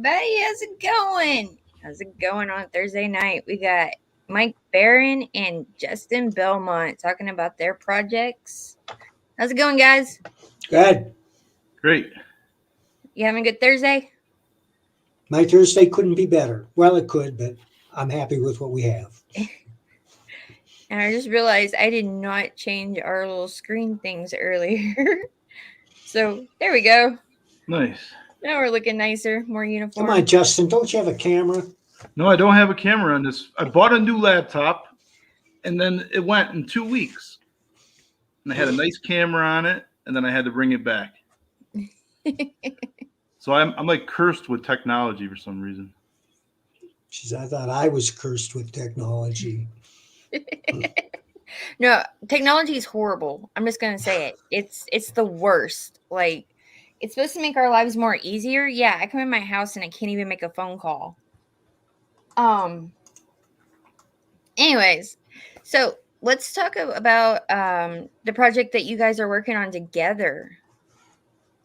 everybody. How's it going? How's it going on Thursday night? We got Mike Barron and Justin Belmont talking about their projects. How's it going, guys? Good. Great. You having a good Thursday? My Thursday couldn't be better. Well, it could, but I'm happy with what we have. And I just realized I did not change our little screen things earlier. So there we go. Nice. Now we're looking nicer, more uniform. Come on, Justin. Don't you have a camera? No, I don't have a camera on this. I bought a new laptop, and then it went in 2 weeks. And I had a nice camera on it, and then I had to bring it back. So I'm like cursed with technology for some reason. Jeez, I thought I was cursed with technology. No, technology is horrible. I'm just gonna say it. It's the worst. Like, it's supposed to make our lives more easier. Yeah, I come in my house and I can't even make a phone call. Anyways, so let's talk about the project that you guys are working on together.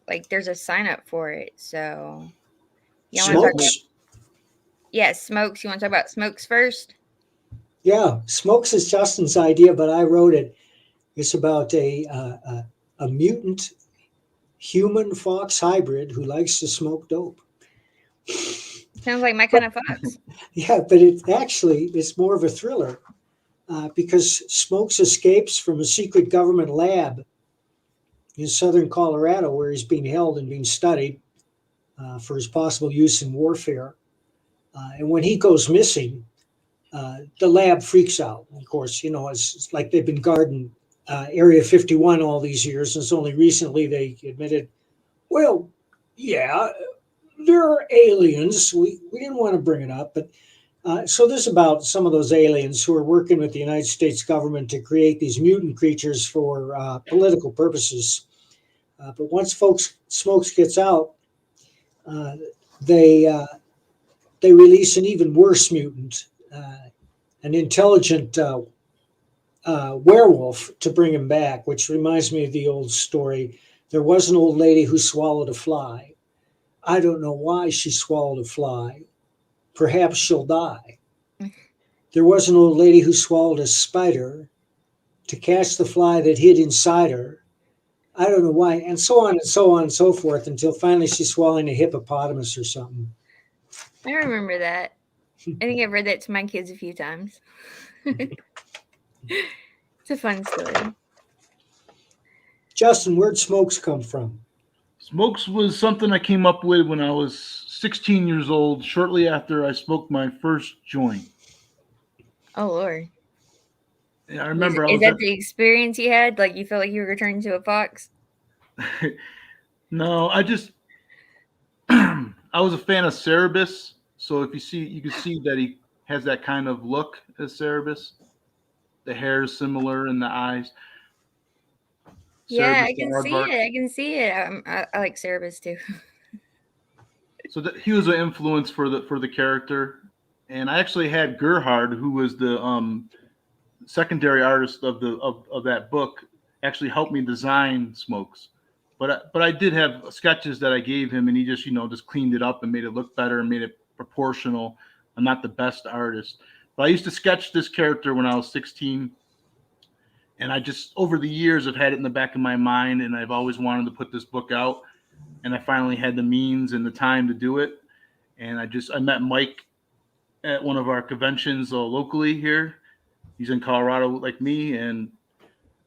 Like, there's a sign up for it. So you want to talk about? Yeah, Smokes. You want to talk about Smokes first? Yeah, Smokes is Justin's idea, but I wrote it. It's about a mutant human fox hybrid who likes to smoke dope. Sounds like my kind of fox. Yeah, but it's more of a thriller because Smokes escapes from a secret government lab in southern Colorado where he's being held and being studied for his possible use in warfare. And when he goes missing, the lab freaks out. Of course, you know, it's like they've been guarding Area 51 all these years, and it's only recently they admitted, well, yeah, there are aliens. We didn't want to bring it up, but so this is about some of those aliens who are working with the United States government to create these mutant creatures for political purposes. But once Smokes gets out, they release an even worse mutant, an intelligent werewolf to bring him back, which reminds me of the old story. There was an old lady who swallowed a fly. I don't know why she swallowed a fly. Perhaps she'll die. There was an old lady who swallowed a spider to catch the fly that hid inside her. I don't know why, and so on and so on and so forth, until finally she's swallowing a hippopotamus or something. I remember that. I think I've read that to my kids a few times. It's a fun story. Justin, where'd Smokes come from? Smokes was something I came up with when I was 16 years old, shortly after I smoked my first joint. Oh, Lord. Yeah, I remember. Is that the experience you had? Like, you felt like you were turning into a fox? No, I was a fan of Cerebus. So you can see that he has that kind of look as Cerebus. The hair is similar in the eyes. Yeah, I can see it. I can see it. I like Cerebus too. So he was an influence for the character, and I actually had Gerhard, who was the secondary artist of that book, actually helped me design Smokes. But I did have sketches that I gave him, and he just cleaned it up and made it look better and made it proportional. I'm not the best artist, but I used to sketch this character when I was 16. And I just, over the years, have had it in the back of my mind, and I've always wanted to put this book out. And I finally had the means and the time to do it. And I met Mike at one of our conventions locally here. He's in Colorado like me, and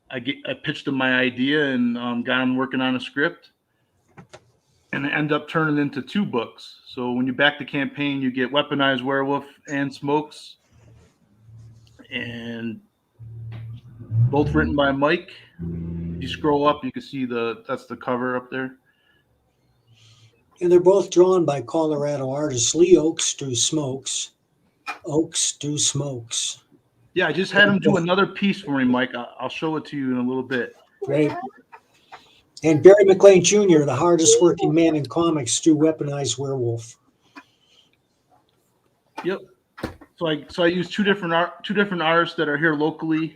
I pitched him my idea and got him working on a script. And it ended up turning into 2 books. So when you back the campaign, you get Weaponized Werewolf and Smokes. And both written by Mike. If you scroll up, you can see that's the cover up there. And they're both drawn by Colorado artists. Lee Oaks do Smokes. Oaks do Smokes. Yeah, I just had him do another piece for me, Mike. I'll show it to you in a little bit. Great. And Barry Mclean Jr., the hardest working man in comics, do Weaponized Werewolf. Yep. So I use two different artists that are here locally.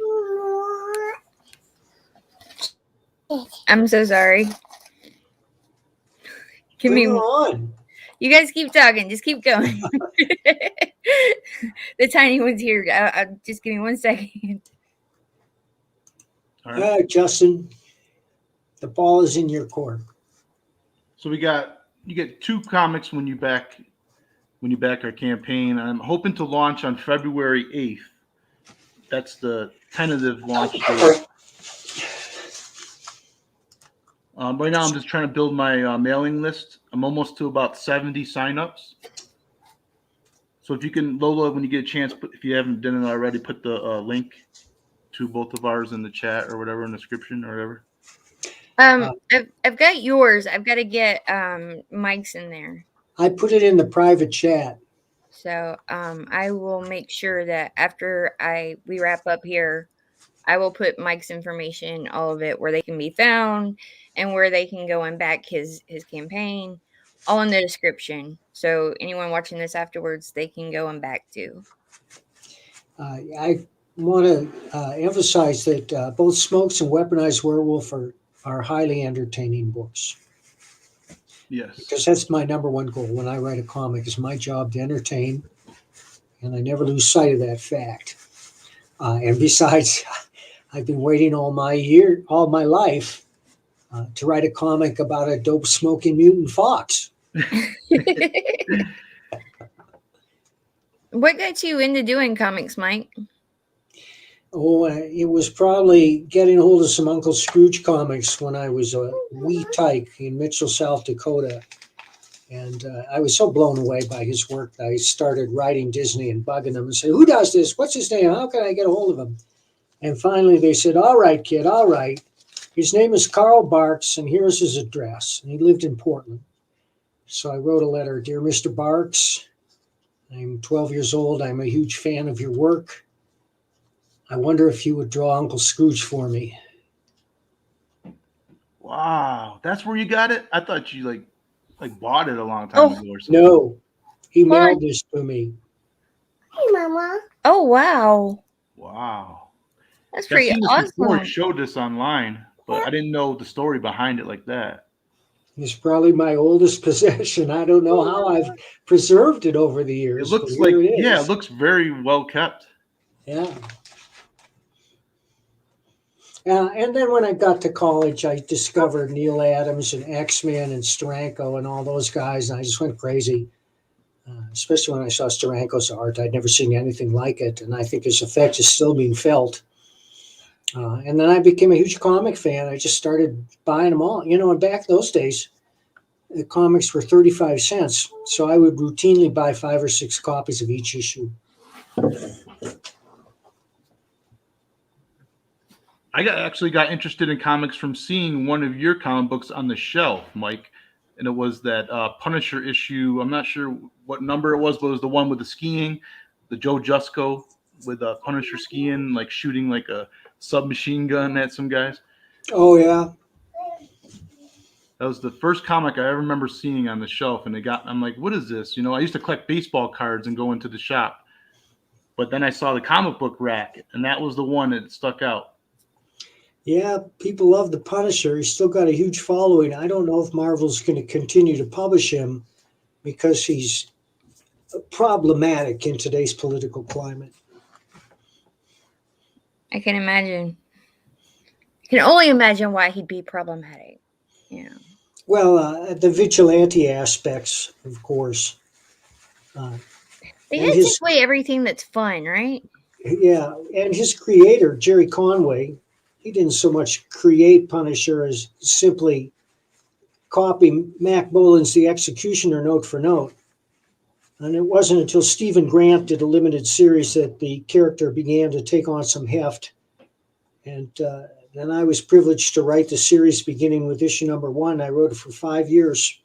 I'm so sorry. Bring her on. You guys keep talking. Just keep going. The tiny one's here. Just give me 1 second. All right. Justin, the ball is in your court. So you get 2 comics when you back our campaign. I'm hoping to launch on February 8th. That's the tentative launch date. Right now, I'm just trying to build my mailing list. I'm almost to about 70 signups. So if you can, Lola, when you get a chance, if you haven't done it already, put the link to both of ours in the chat or whatever, in the description or whatever. I've got yours. I've got to get Mike's in there. I put it in the private chat. So I will make sure that after we wrap up here, I will put Mike's information, all of it, where they can be found and where they can go and back his campaign, all in the description. So anyone watching this afterwards, they can go and back to. I want to emphasize that both Smokes and Weaponized Werewolf are highly entertaining books. Yes. Because that's my number one goal when I write a comic. It's my job to entertain, and I never lose sight of that fact. And besides, I've been waiting all my life to write a comic about a dope smoking mutant fox. What got you into doing comics, Mike? Oh, it was probably getting a hold of some Uncle Scrooge comics when I was a wee tyke in Mitchell, South Dakota. And I was so blown away by his work that I started writing Disney and bugging them and saying, who does this? What's his name? How can I get a hold of him? And finally they said, all right, kid, all right. His name is Carl Barks, and here's his address. And he lived in Portland. So I wrote a letter, Dear Mr. Barks, I'm 12 years old. I'm a huge fan of your work. I wonder if you would draw Uncle Scrooge for me. Wow, that's where you got it? I thought you like bought it a long time ago or something. No, he mailed this to me. Hey, Mama. Oh, wow. Wow. That's pretty I've seen this awesome. before and showed this online, but I didn't know the story behind it like that. It's probably my oldest possession. I don't know how I've preserved it over the years. It looks like, it looks very well kept. Yeah. And then when I got to college, I discovered Neil Adams and X-Men and Steranko and all those guys, and I just went crazy, especially when I saw Steranko's art. I'd never seen anything like it, and I think his effect is still being felt. And then I became a huge comic fan. I just started buying them all. You know, and back those days, the comics were 35 cents, so I would routinely buy 5 or 6 copies of each issue. I actually got interested in comics from seeing one of your comic books on the shelf, Mike, and it was that Punisher issue. I'm not sure what number it was, but it was the one with the skiing, the Joe Jusko with Punisher skiing, like shooting like a submachine gun at some guys. Oh, yeah. That was the first comic I ever remember seeing on the shelf, and I'm like, what is this? You know, I used to collect baseball cards and go into the shop, but then I saw the comic book rack, and that was the one that stuck out. Yeah, people love the Punisher. He's still got a huge following. I don't know if Marvel's going to continue to publish him because he's problematic in today's political climate. I can imagine. I can only imagine why he'd be problematic. Yeah. Well, the vigilante aspects, of course. They gotta take away everything that's fun, right? Yeah, and his creator, Jerry Conway, he didn't so much create Punisher as simply copy Mac Bolan's The Executioner note for note. And it wasn't until Stephen Grant did a limited series that the character began to take on some heft. And then I was privileged to write the series beginning with issue number 1. I wrote it for 5 years.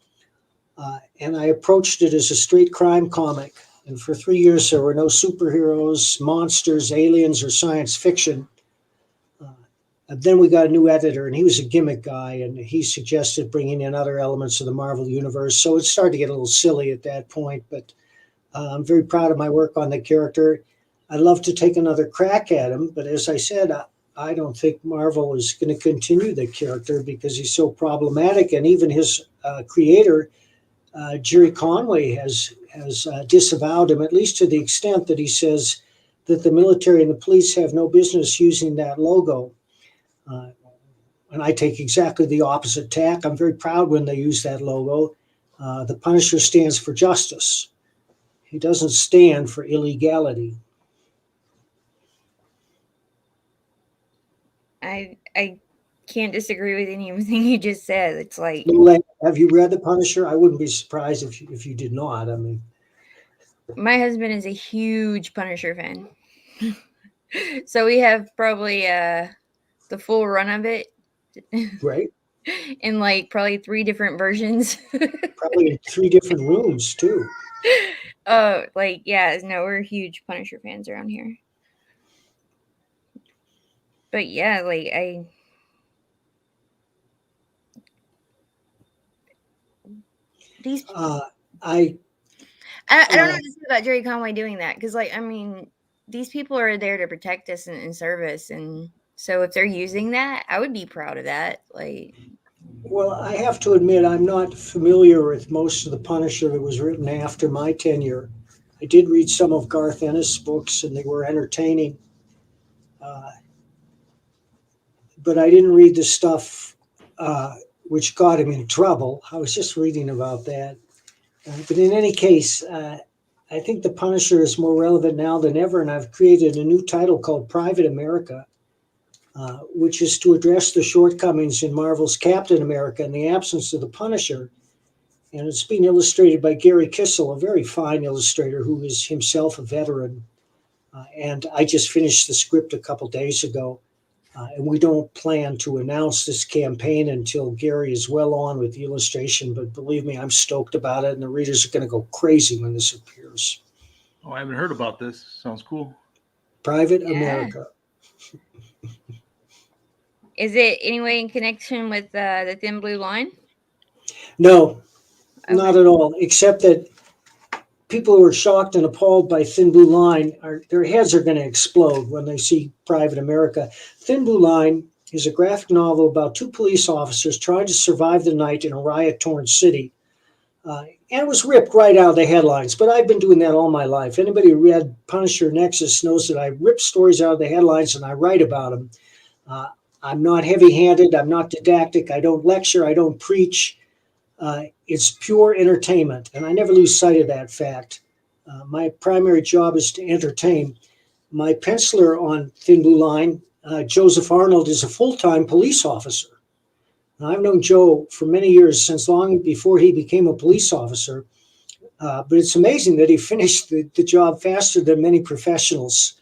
And I approached it as a straight crime comic. And for 3 years, there were no superheroes, monsters, aliens, or science fiction. And then we got a new editor, and he was a gimmick guy, and he suggested bringing in other elements of the Marvel Universe. So it started to get a little silly at that point, but I'm very proud of my work on the character. I'd love to take another crack at him, but as I said, I don't think Marvel is going to continue the character because he's so problematic, and even his creator Jerry Conway has disavowed him, at least to the extent that he says that the military and the police have no business using that logo. And I take exactly the opposite tack. I'm very proud when they use that logo. The Punisher stands for justice. He doesn't stand for illegality. I can't disagree with anything you just said. It's like, Lola, have you read The Punisher? I wouldn't be surprised if you did not. I mean, my husband is a huge Punisher fan. So we have probably the full run of it. right? In like probably 3 different versions. Probably in 3 different rooms too. Like, yeah, no, we're huge Punisher fans around here. But yeah, like these I don't know what to say about Jerry Conway doing that, because like, I mean, these people are there to protect us and serve us, and so if they're using that, I would be proud of that. Like, well, I have to admit, I'm not familiar with most of the Punisher that was written after my tenure. I did read some of Garth Ennis' books, and they were entertaining. But I didn't read the stuff which got him in trouble. I was just reading about that. But in any case, I think the Punisher is more relevant now than ever, and I've created a new title called Private America, which is to address the shortcomings in Marvel's Captain America in the absence of the Punisher. And it's being illustrated by Gary Kissel, a very fine illustrator who is himself a veteran. And I just finished the script a couple days ago. And we don't plan to announce this campaign until Gary is well on with the illustration. But believe me, I'm stoked about it, and the readers are going to go crazy when this appears. Oh, I haven't heard about this. Sounds cool. Private America. is it anyway in connection with the Thin Blue Line? No, not at all, except that people who are shocked and appalled by Thin Blue Line, their heads are going to explode when they see Private America. Thin Blue Line is a graphic novel about 2 police officers trying to survive the night in a riot-torn city. And it was ripped right out of the headlines, but I've been doing that all my life. Anybody who read Punisher Nexus knows that I rip stories out of the headlines and I write about them. I'm not heavy-handed. I'm not didactic. I don't lecture. I don't preach. It's pure entertainment, and I never lose sight of that fact. My primary job is to entertain. My penciler on Thin Blue Line, Joseph Arnold, is a full-time police officer. Now, I've known Joe for many years, since long before he became a police officer, but it's amazing that he finished the job faster than many professionals.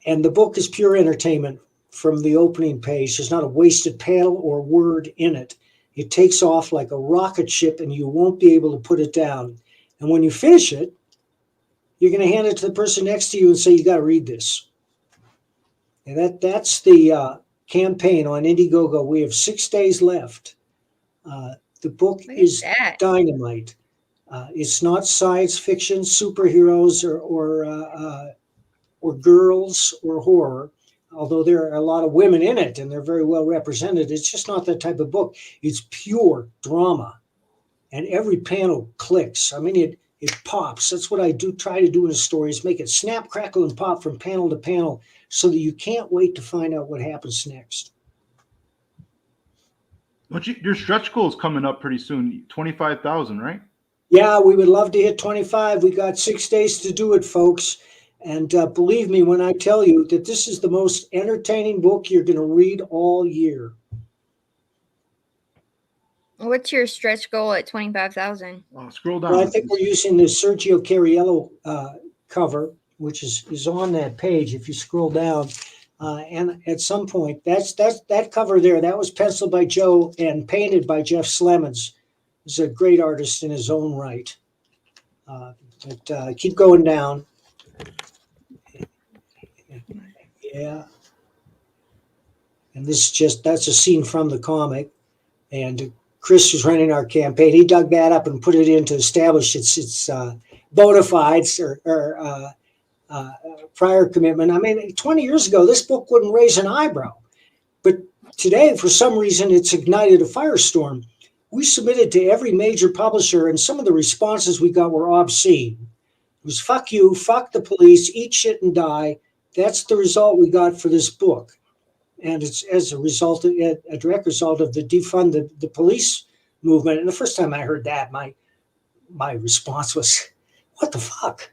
And the book is pure entertainment from the opening page. There's not a wasted panel or word in it. It takes off like a rocket ship, and you won't be able to put it down. And when you finish it, you're going to hand it to the person next to you and say, you got to read this. And that's the campaign on Indiegogo. We have 6 days left. The book is dynamite. It's not science fiction, superheroes, or girls or horror. Although there are a lot of women in it and they're very well represented, it's just not that type of book. It's pure drama. And every panel clicks. I mean, it pops. That's what I try to do in a story, is make it snap, crackle, and pop from panel to panel so that you can't wait to find out what happens next. But your stretch goal is coming up pretty soon, 25,000, right? Yeah, we would love to hit 25. We got 6 days to do it, folks. And believe me when I tell you that this is the most entertaining book you're going to read all year. What's your stretch goal at 25,000? Scroll down. Well, I think we're using the Sergio Cariello cover, which is on that page if you scroll down. And at some point, that cover there, that was penciled by Joe and painted by Jeff Slemons. He's a great artist in his own right. But keep going down. Yeah. And that's a scene from the comic. And Chris was running our campaign. He dug that up and put it in to establish its bona fides or prior commitment. I mean, 20 years ago, this book wouldn't raise an eyebrow. But today, for some reason, it's ignited a firestorm. We submitted to every major publisher, and some of the responses we got were obscene. It was fuck you, fuck the police, eat shit and die. That's the result we got for this book. And it's as a result, a direct result of the defund the police movement. And the first time I heard that, my response was, what the fuck?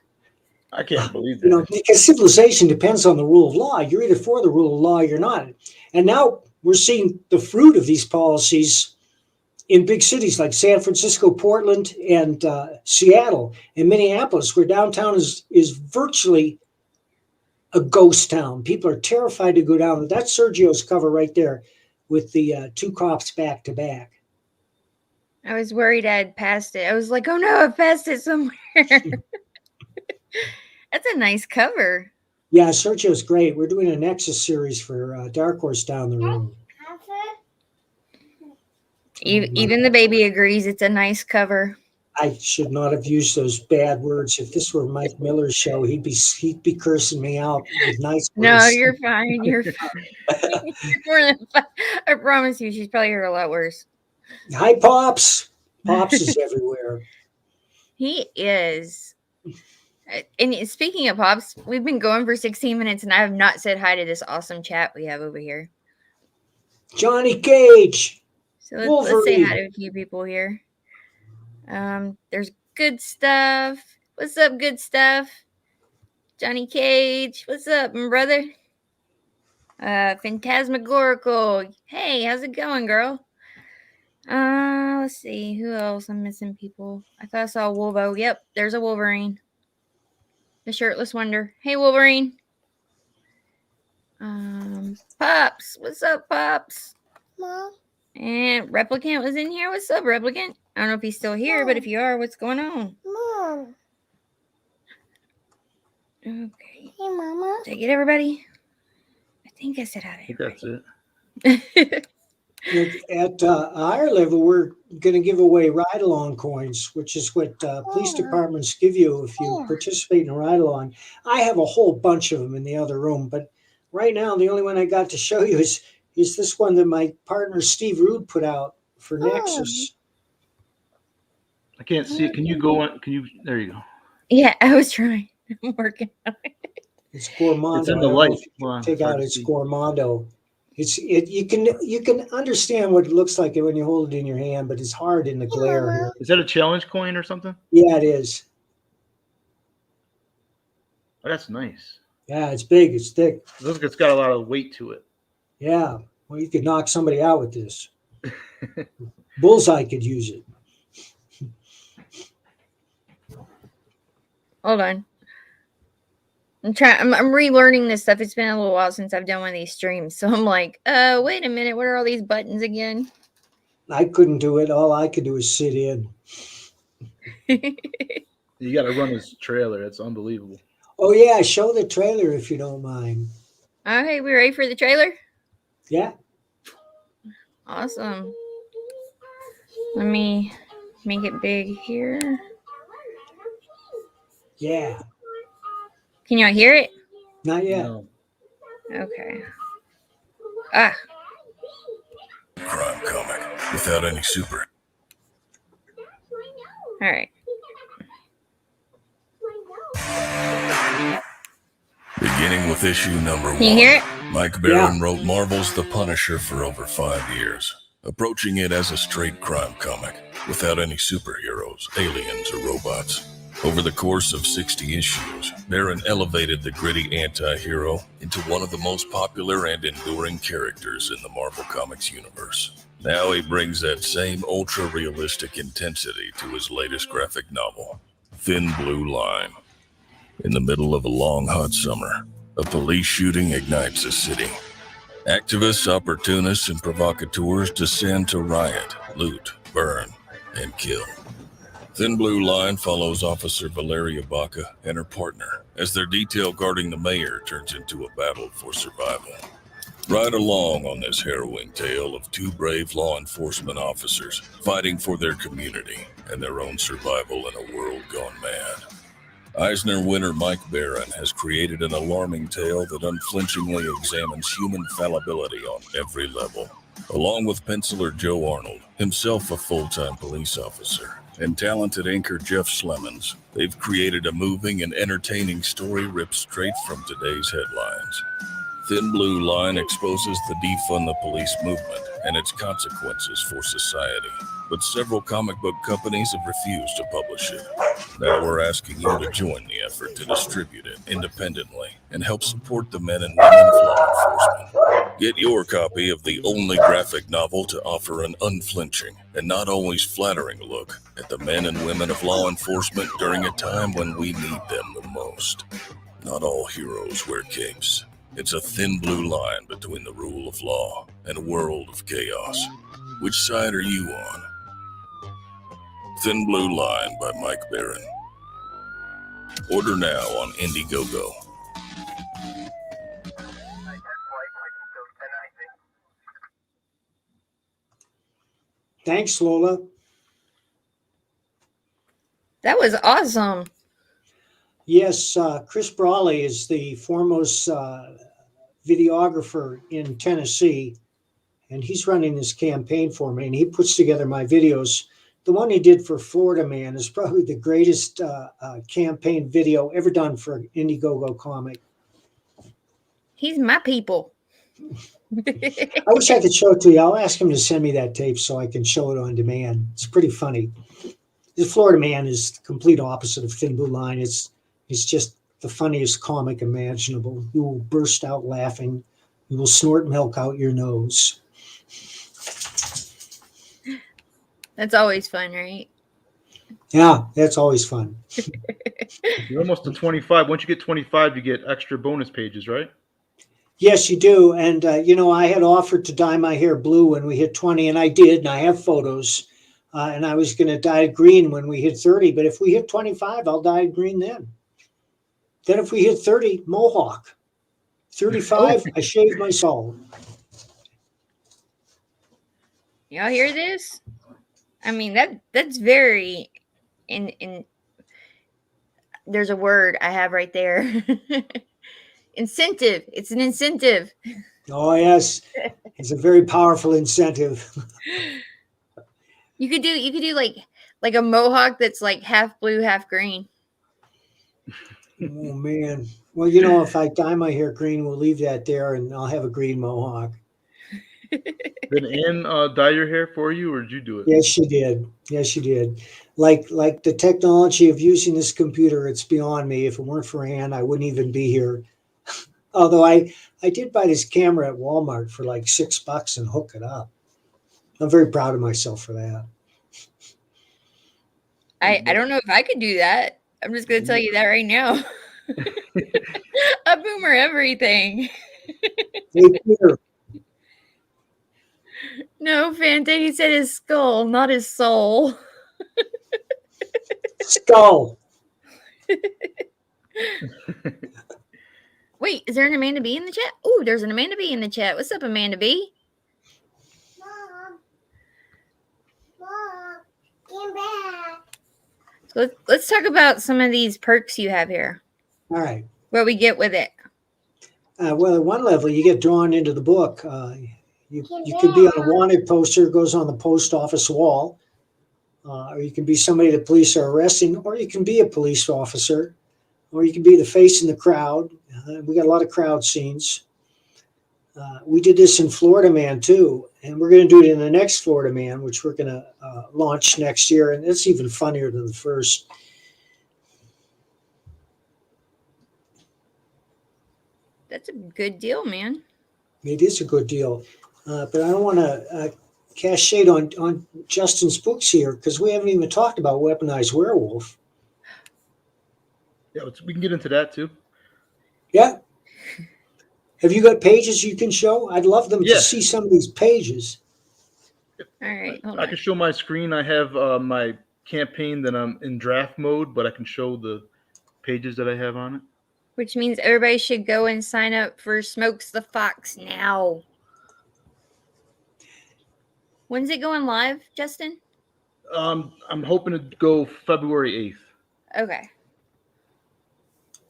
I can't believe that. Because civilization depends on the rule of law. You're either for the rule of law or you're not. And now we're seeing the fruit of these policies in big cities like San Francisco, Portland, and Seattle, and Minneapolis, where downtown is virtually a ghost town. People are terrified to go down. That's Sergio's cover right there with the two cops back to back. I was worried I'd passed it. I was like, oh no, I've passed it somewhere. That's a nice cover. Yeah, Sergio's great. We're doing a Nexus series for Dark Horse down the road. Even the baby agrees it's a nice cover. I should not have used those bad words. If this were Mike Miller's show, he'd be cursing me out with nice words. No, you're fine. You're fine. I promise you, she's probably heard a lot worse. Hi, Pops. Pops is everywhere. He is. And speaking of Pops, we've been going for 16 minutes, and I have not said hi to this awesome chat we have over here. Johnny Cage. So let's say hi to a few people here. There's Good Stuff. What's up, Good Stuff? Johnny Cage. What's up, my brother? Phantasmagorical. Hey, how's it going, girl? Let's see. Who else? I'm missing people. I thought I saw Wolvo. Yep, there's a Wolverine. The Shirtless Wonder. Hey, Wolverine. Pops. What's up, Pops? Mom. And Replicant was in here. What's up, Replicant? I don't know if he's still here, but if you are, what's going on? Mom. Okay. Hey, Mama. Did I get everybody? I think I said hi to everybody. That's it. At higher level, we're going to give away ride-along coins, which is what police departments give you if you participate in a ride-along. I have a whole bunch of them in the other room, but right now the only one I got to show you is this one that my partner Steve Rude put out for Nexus. I can't see it. Can you go on? There you go. Yeah, I was trying. I'm working on it. It's Gormando. It's in the light. Take out it's Gormando. You can understand what it looks like when you hold it in your hand, but it's hard in the glare here. Is that a challenge coin or something? Yeah, it is. Oh, that's nice. Yeah, it's big. It's thick. It looks like it's got a lot of weight to it. Yeah. Well, you could knock somebody out with this. Bullseye could use it. Hold on. I'm relearning this stuff. It's been a little while since I've done one of these streams. So I'm like, wait a minute. What are all these buttons again? I couldn't do it. All I could do is sit in. You got to run this trailer. It's unbelievable. Oh, yeah. Show the trailer if you don't mind. Okay, we ready for the trailer? Yeah. Awesome. Let me make it big here. Yeah. Can y'all hear it? Not yet. No. Okay. Crime comic without any super. All right. Beginning with issue number 1. Can you hear it? Mike Barron wrote Marvel's The Punisher for over 5 years, approaching it as a straight crime comic without any superheroes, aliens, or robots. Over the course of 60 issues, Barron elevated the gritty anti-hero into one of the most popular and enduring characters in the Marvel Comics universe. Now he brings that same ultra-realistic intensity to his latest graphic novel, Thin Blue Line. In the middle of a long, hot summer, a police shooting ignites a city. Activists, opportunists, and provocateurs descend to riot, loot, burn, and kill. Thin Blue Line follows Officer Valeria Baca and her partner as their detail guarding the mayor turns into a battle for survival. Ride along on this harrowing tale of two brave law enforcement officers fighting for their community and their own survival in a world gone mad. Eisner winner Mike Barron has created an alarming tale that unflinchingly examines human fallibility on every level. Along with penciler Joe Arnold, himself a full-time police officer, and talented anchor Jeff Slemons, they've created a moving and entertaining story ripped straight from today's headlines. Thin Blue Line exposes the defund the police movement and its consequences for society, but several comic book companies have refused to publish it. Now we're asking you to join the effort to distribute it independently and help support the men and women of law enforcement. Get your copy of the only graphic novel to offer an unflinching and not always flattering look at the men and women of law enforcement during a time when we need them the most. Not all heroes wear capes. It's a thin blue line between the rule of law and a world of chaos. Which side are you on? Thin Blue Line by Mike Barron. Order now on Indiegogo. Thanks, Lola. That was awesome. Yes, Chris Brawley is the foremost videographer in Tennessee, and he's running this campaign for me, and he puts together my videos. The one he did for Florida Man is probably the greatest campaign video ever done for an Indiegogo comic. He's my people. I wish I could show it to you. I'll ask him to send me that tape so I can show it on demand. It's pretty funny. The Florida Man is the complete opposite of Thin Blue Line. It's just the funniest comic imaginable. You will burst out laughing. You will snort milk out your nose. That's always fun, right? Yeah, that's always fun. You're almost to 25. Once you get 25, you get extra bonus pages, right? Yes, you do. And, I had offered to dye my hair blue when we hit 20, and I did, and I have photos. And I was going to dye it green when we hit 30. But if we hit 25, I'll dye it green then. Then if we hit 30, mohawk. 35, I shave my soul. Y'all hear this? I mean, that's very in there's a word I have right there. Incentive. It's an incentive. Oh, yes. It's a very powerful incentive. You could do like a mohawk that's like half blue, half green. Oh, man. Well, if I dye my hair green, we'll leave that there, and I'll have a green mohawk. Did Ann dye your hair for you, or did you do it? Yes, she did. Yes, she did. Like the technology of using this computer, it's beyond me. If it weren't for Ann, I wouldn't even be here. Although I did buy this camera at Walmart for like $6 and hook it up. I'm very proud of myself for that. I don't know if I could do that. I'm just going to tell you that right now. I boomer everything. Hey, Peter. No, Fanta, he said his skull, not his soul. Skull. Wait, is there an Amanda B in the chat? Oh, there's an Amanda B in the chat. What's up, Amanda B? Mom, get back. So let's talk about some of these perks you have here. All right. What we get with it. Well, at one level, you get drawn into the book. You could be on a wanted poster, goes on the post office wall, or you can be somebody the police are arresting, or you can be a police officer, or you can be the face in the crowd. We got a lot of crowd scenes. We did this in Florida Man too, and we're going to do it in the next Florida Man, which we're going to launch next year, and it's even funnier than the first. That's a good deal, man. It is a good deal. But I don't want to cast shade on Justin's books here because we haven't even talked about Weaponized Werewolf. Yeah, we can get into that too. Yeah. Have you got pages you can show? I'd love them to see some of these pages. All right. Hold I on. can show my screen. I have my campaign that I'm in draft mode, but I can show the pages that I have on it. Which means everybody should go and sign up for Smokes the Fox now. When's it going live, Justin? I'm hoping to go February 8th. Okay.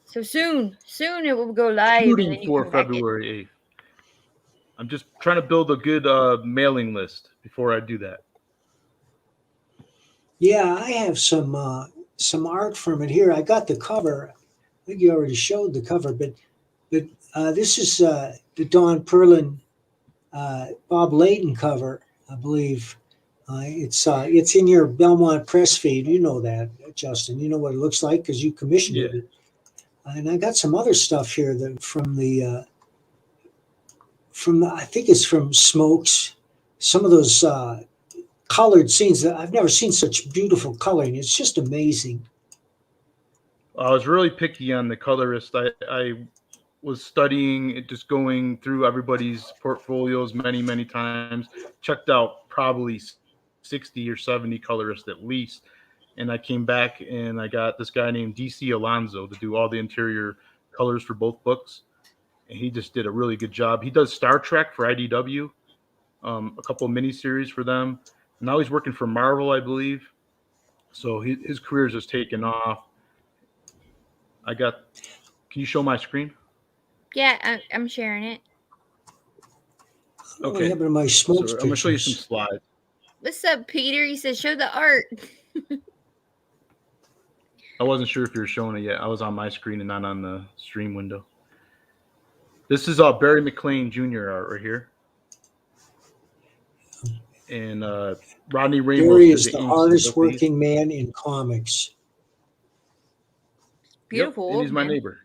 So soon it will go live. Shooting for February I'm just trying to build a good mailing list before I do that. Yeah, I have some art from it here. I got the cover. I think you already showed the cover, but this is the Don Perlin Bob Layton cover, I believe. It's in your Belmont Press feed. You know that, Justin. You know what it looks like because you commissioned Yeah. it. And I got some other stuff here that from I think it's from Smokes. Some of those colored scenes that I've never seen such beautiful coloring. It's just amazing. I was really picky on the colorist. I was studying it, just going through everybody's portfolios many, many times, checked out probably 60 or 70 colorists at least. And I came back and I got this guy named DC Alonso to do all the interior colors for both books. And he just did a really good job. He does Star Trek for IDW, a couple of miniseries for them. And now he's working for Marvel, I believe. So his career's just taken off. Can you show my screen? Yeah, I'm sharing it. What Okay. happened to my Smokes So I'm going to show you some pictures? slides. What's up, Peter? He said, show the art. I wasn't sure if you were showing it yet. I was on my screen and not on the stream window. This is Barry Mclean Jr. art right here. And Rodney Ramos Barry did is the the inks on hardest both these. working man in comics. Beautiful Yep, and old he's my man. neighbor.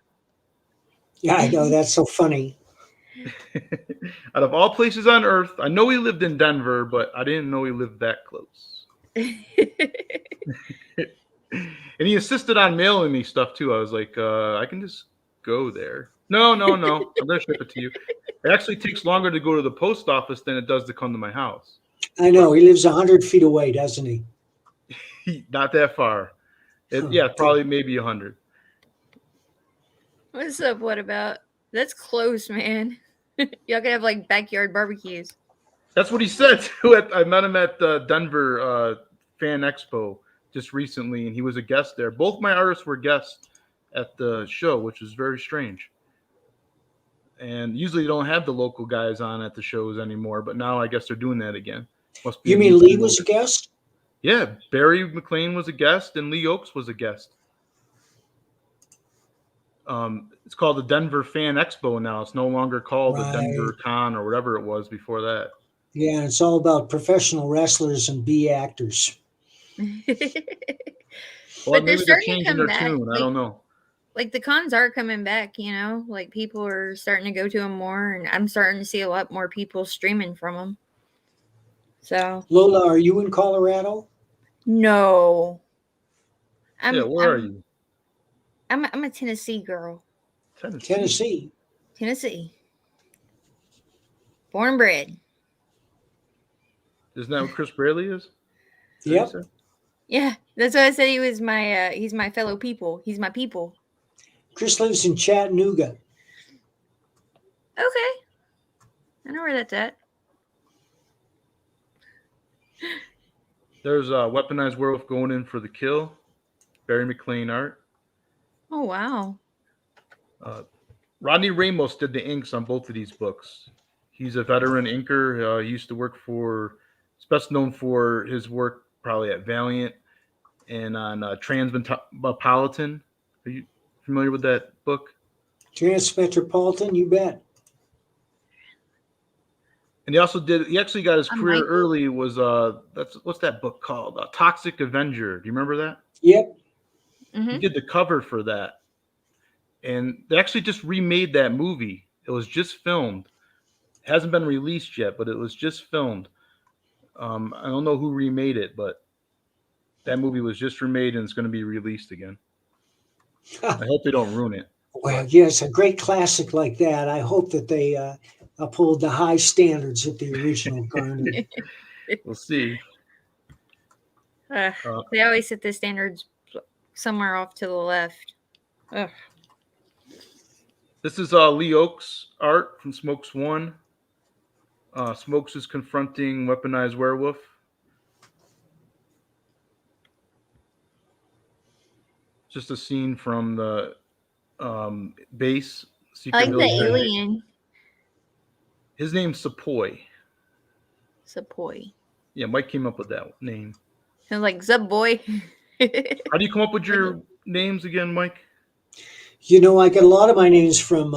Yeah, I know. That's so funny. Out of all places on earth, I know he lived in Denver, but I didn't know he lived that close. And he insisted on mailing me stuff too. I was like, I can just go there. No. I'm going to ship it to you. It actually takes longer to go to the post office than it does to come to my house. I know. He lives 100 feet away, doesn't he? Not that far. Huh. Yeah, probably maybe 100. What's up? What about? That's close, man. Y'all could have like backyard barbecues. That's what he said too. I met him at the Denver Fan Expo just recently, and he was a guest there. Both my artists were guests at the show, which was very strange. And usually you don't have the local guys on at the shows anymore, but now I guess they're doing that again. Must be You a mean new Lee thing. was a guest? Yeah, Barry McLean was a guest, and Lee Oakes was a guest. It's called the Denver Fan Expo now. It's no longer called the Denver Con or whatever it was before that. Yeah, and it's all about professional wrestlers and B actors. Well, But they're maybe they're starting to changing come their back. tune. I don't know. Like the cons are coming back, you know? Like people are starting to go to them more, and I'm starting to see a lot more people streaming from them. So Lola, are you in Colorado? no, Where are you? I'm a Tennessee girl. Tennessee. Born and bred. Isn't that what Chris Braley is? Yep. Yeah, that's why I said he was my. He's my fellow people. He's my people. Chris lives in Chattanooga. Okay, I know where that's at. There's a Weaponized Werewolf going in for the kill. Barry McLean art. Oh wow. Rodney Ramos did the inks on both of these books. He's a veteran inker. He used to work for. He's best known for his work probably at Valiant and on Transmetropolitan. Are you familiar with that book? Transmetropolitan, you bet. And he actually got his career Michael. early. Was what's that book called? Toxic Avenger. Do you remember that? Yep. Mm-hmm. He did the cover for that. And they actually just remade that movie. It was just filmed. It hasn't been released yet, but it was just filmed. I don't know who remade it, but that movie was just remade and it's going to be released again. I hope they don't ruin it. Well, yes, a great classic like that. I hope that they uphold the high standards that the original garnered. We'll see. They always set the standards somewhere off to the left. Ugh. This is Lee Oakes art from Smokes 1. Smokes is confronting Weaponized Werewolf. Just a scene from the base. I like the Military. alien. His name's Sepoy. Sepoy. Yeah, Mike came up with that name. Sounds like Zub Boy. How do you come up with your names again, Mike? You know, I get a lot of my names from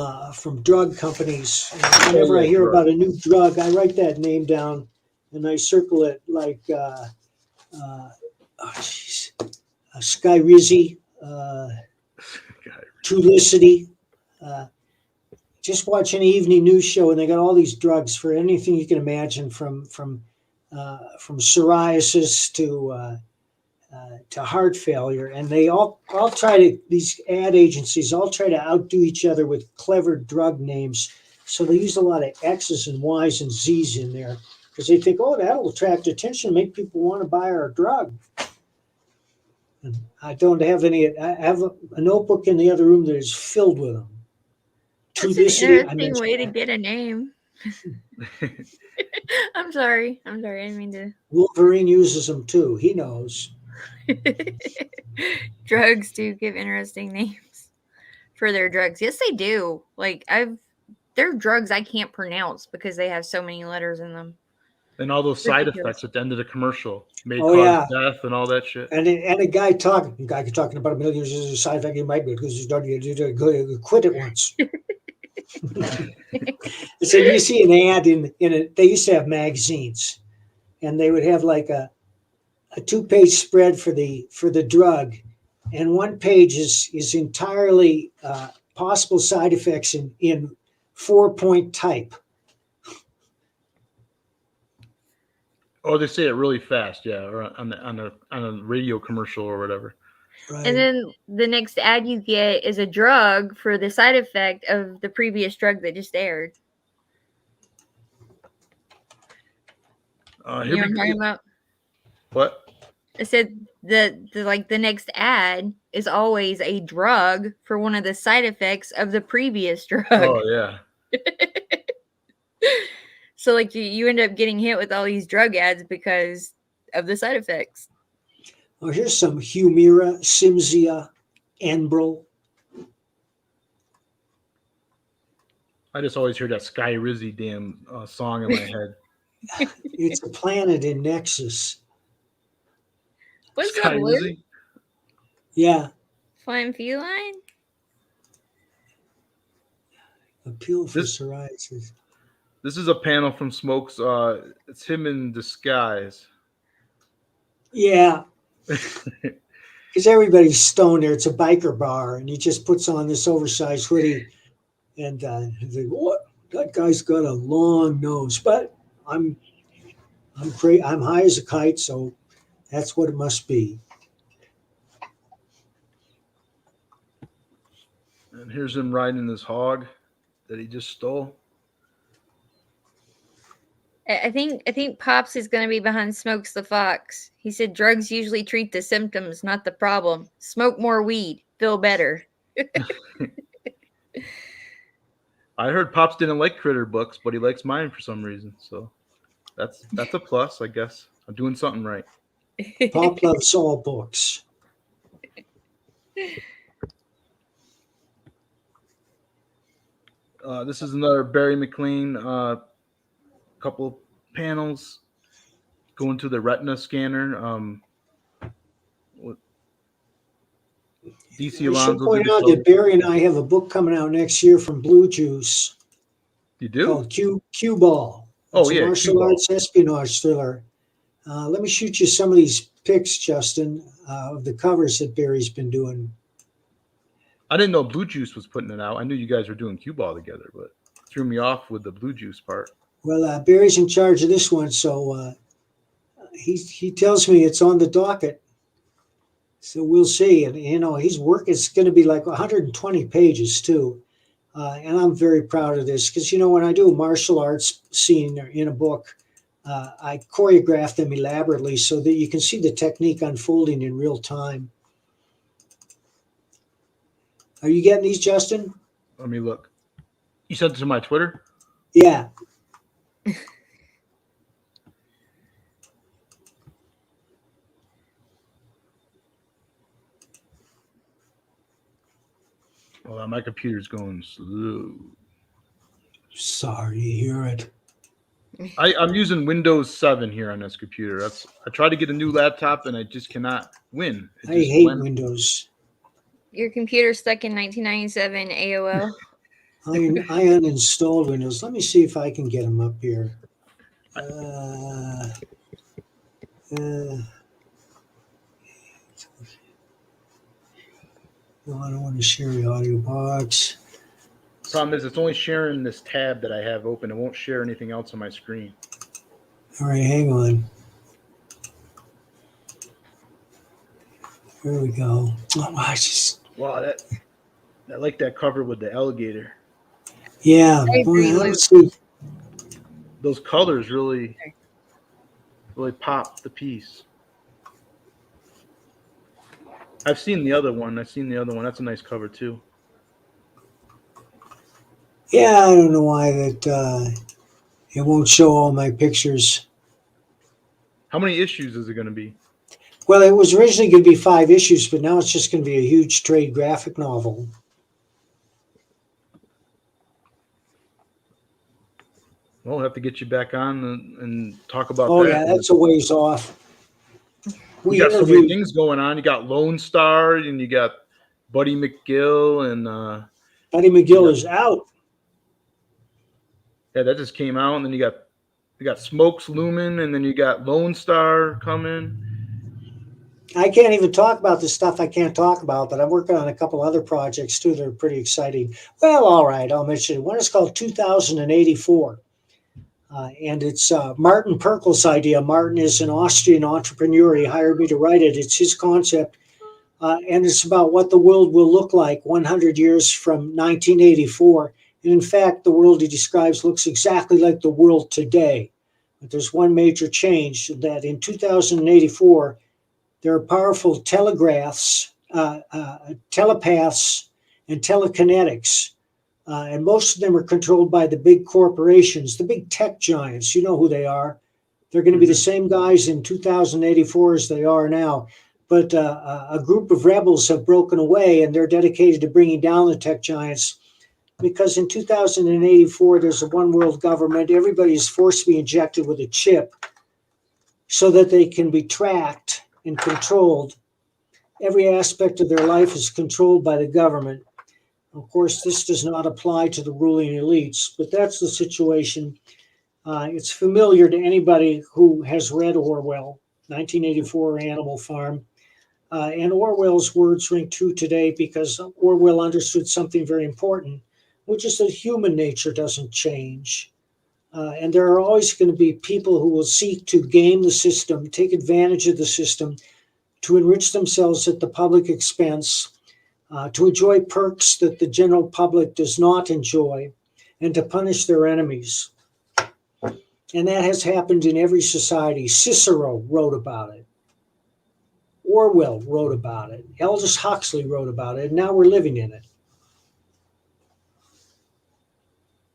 drug companies. Whenever I hear drug. about a new drug, I write that name down and I circle it like, Skyrizi, Trulicity. Just watch an evening news show, and they got all these drugs for anything you can imagine, from psoriasis to heart failure, and they all try to, these ad agencies all try to outdo each other with clever drug names. So they use a lot of X's and Y's and Z's in there because they think, oh, that'll attract attention, make people want to buy our drug. And I don't have any. I have a notebook in the other room that is filled with them. That's an interesting way to get a name. I'm sorry. I didn't mean to. Wolverine uses them too. He knows. Drugs do give interesting names for their drugs. Yes, they do. Like there are drugs I can't pronounce because they have so many letters in them. And all those side effects at the end of the commercial may Oh, cause yeah. death and all that shit. And a guy talking about a million years as a side effect, he might be because he's done you quit it once. So you see an ad in a, they used to have magazines, and they would have like a 2-page spread for the drug, and one page is entirely possible side effects in 4-point type. Oh, they say it really fast, yeah, or on a radio commercial or whatever. Right. And then the next ad you get is a drug for the side effect of the previous drug that just aired. You know what I'm talking about? What? I said the next ad is always a drug for one of the side effects of the previous drug. Oh yeah. So like you end up getting hit with all these drug ads because of the side effects. Oh, here's some Humira, Cimzia, Enbrel. I just always hear that Skyrizi damn song in my head. It's a planet in Nexus. What's that, Blue? Yeah. Flying feline? Appeal for psoriasis. This is a panel from Smokes. It's him in disguise. Yeah. Because everybody's stoned there. It's a biker bar, and he just puts on this oversized hoodie, and he's like, "What? That guy's got a long nose." But I'm great. I'm high as a kite, so that's what it must be. And here's him riding this hog that he just stole. I think Pops is going to be behind Smokes the Fox. He said drugs usually treat the symptoms, not the problem. Smoke more weed, feel better. I heard Pops didn't like Critter books, but he likes mine for some reason. So that's a plus, I guess. I'm doing something right. Pop loves all books. This is another Barry Mclean couple panels going to the retina scanner. DC I should Alonso. point out that Barry and I have a book coming out next year from Blue Juice. You do? Called Cue Ball. It's a martial arts espionage thriller. Let me shoot you some of these pics, Justin, of the covers that Barry's been doing. I didn't know Blue Juice was putting it out. I knew you guys were doing Cue Ball together, but threw me off with the Blue Juice part. Well, Barry's in charge of this one, so he tells me it's on the docket. So we'll see. And, his work is going to be like 120 pages, too. And I'm very proud of this because, when I do a martial arts scene in a book, I choreograph them elaborately so that you can see the technique unfolding in real time. Are you getting these, Justin? Let me look. You sent it to my Twitter? Yeah. Well, my computer's going slow. Sorry to hear it. I'm using Windows 7 here on this computer. I tried to get a new laptop and I just cannot win. It I just hate went. Windows. Your computer stuck in 1997 AOL. I uninstalled Windows. Let me see if I can get them up here. Uh, uh, no, I don't want to share the audio box. Problem is, it's only sharing this tab that I have open. It won't share anything else on my screen. All right, hang on. Here we go. Oh, I just Wow, I like that cover with the alligator. yeah. I Boy, agree, I don't Luke. see. Those colors really pop the piece. I've seen the other one. That's a nice cover too. Yeah, I don't know why that it won't show all my pictures. How many issues is it going to be? Well, it was originally going to be 5 issues, but now it's just going to be a huge trade graphic novel. We'll have to get you back on and talk about Oh that. yeah, that's a ways off. You We got so many interviewed. things going on. You got Lone Star and you got Buddy McGill and Buddy McGill is out. yeah, that just came out. And then you got Smokes looming, and then you got Lone Star coming. I can't even talk about the stuff I can't talk about, but I'm working on a couple other projects too that are pretty exciting. Well, all right, I'll mention it. One is called 2084. And it's Martin Perkel's idea. Martin is an Austrian entrepreneur. He hired me to write it. It's his concept. And it's about what the world will look like 100 years from 1984. And in fact, the world he describes looks exactly like the world today. But there's one major change that in 2084, there are powerful telepaths, and telekinetics. And most of them are controlled by the big corporations, the big tech giants. You know who they are. They're going to be the same guys in 2084 as they are now. But a group of rebels have broken away, and they're dedicated to bringing down the tech giants. Because in 2084, there's a one world government. Everybody is forced to be injected with a chip so that they can be tracked and controlled. Every aspect of their life is controlled by the government. Of course, this does not apply to the ruling elites, but that's the situation. It's familiar to anybody who has read Orwell, 1984 Animal Farm. And Orwell's words ring true today because Orwell understood something very important, which is that human nature doesn't change. And there are always going to be people who will seek to game the system, take advantage of the system, to enrich themselves at the public expense, to enjoy perks that the general public does not enjoy, and to punish their enemies. And that has happened in every society. Cicero wrote about it. Orwell wrote about it. Aldous Huxley wrote about it. And now we're living in it.